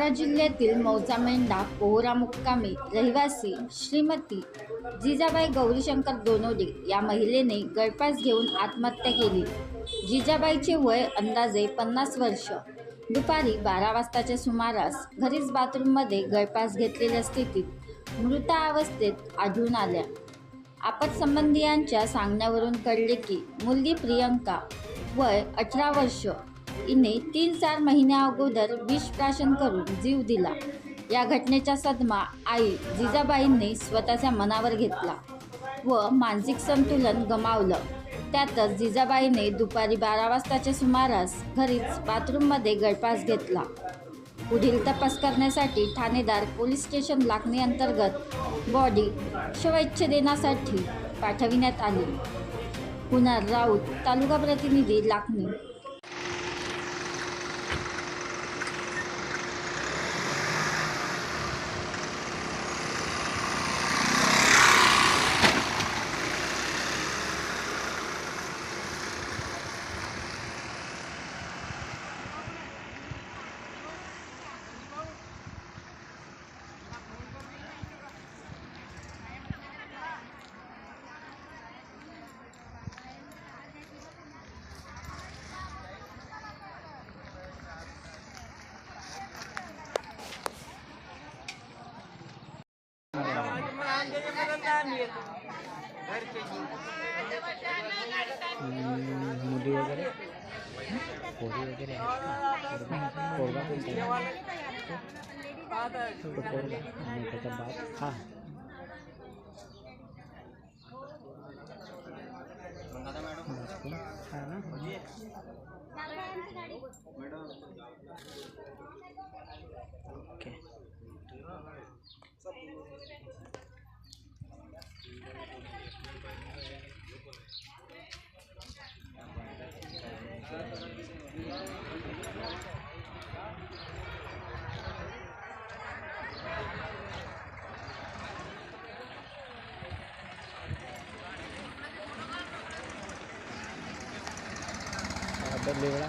सातारा जिल्ह्यातील मौजा मेंढा पोहरा मुक्कामी रहिवासी श्रीमती जिजाबाई गौरीशंकर दोनोडे या महिलेने गळफास घेऊन आत्महत्या केली। जिजाबाईचे वय अंदाजे 50 वर्ष। दुपारी 12 वाजताच्या सुमारास घरीच बाथरूममध्ये गळफास घेतलेल्या स्थितीत मृतावस्थेत आढळून आल्या। आपत्संबंधियांच्या सांगण्यावरून कळले की मुलगी प्रियंका वय 18 वर्ष हिने 3-4 महिन्या अगोदर विष प्राशन करून जीव दिला। या घटनेचा सदमा आई जिजाबाईंनी स्वतःच्या मनावर घेतला व मानसिक संतुलन गमावलं। त्यातच जिजाबाईने दुपारी 12 वाजताच्या सुमारास घरीच बाथरूममध्ये गळफास घेतला। पुढील तपास करण्यासाठी ठाणेदार पोलीस स्टेशन लाखनी अंतर्गत बॉडी शवविच्छेदनासाठी पाठविण्यात आली। कुणाल राऊत, तालुका प्रतिनिधी, लाखनी। मुली वगैरे पोरी वगैरे पोरगा तो पोरगा आणि त्याचा बाप हा ना ओके। बदलेला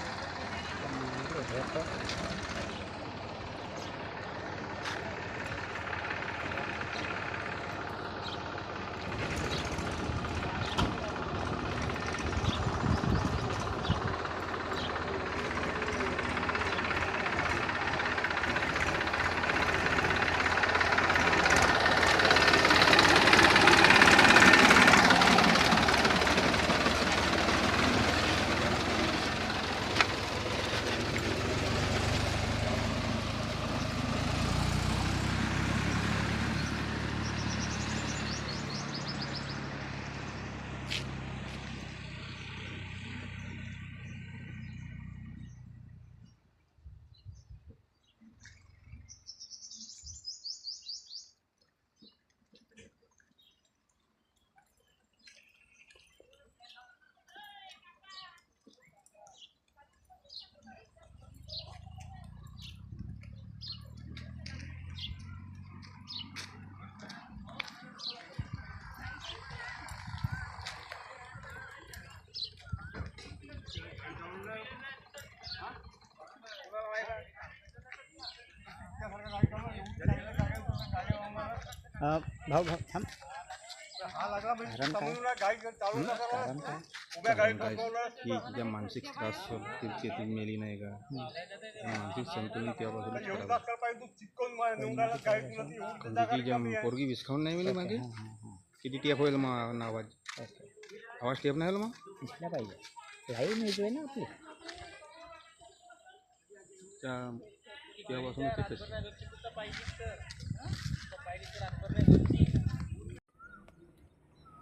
भाऊ थांब ज्या मानसिक त्रास तिची मेली नाही का मानसिक संतुलन तेव्हापासून ज्या पोरगी विस्कावून नाही मिळली मागे किती टेप होईल मग आवाज टेप नाही होईल मग दिसला पाहिजे लाईव्ह मिळतोय ना आपली तेव्हापासून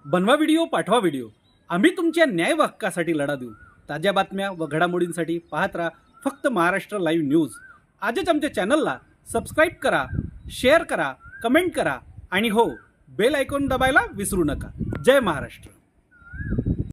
बनवा व्हिडिओ, पाठवा व्हिडिओ, आम्ही तुमच्या न्याय व हक्कासाठी लढा देऊ। ताज्या बातम्या व घडामोडींसाठी पाहत राहा फक्त महाराष्ट्र लाईव्ह न्यूज। आजच आमच्या चॅनलला सबस्क्राईब करा, शेअर करा, कमेंट करा आणि हो बेल आयकॉन दाबायला विसरू नका। जय महाराष्ट्र।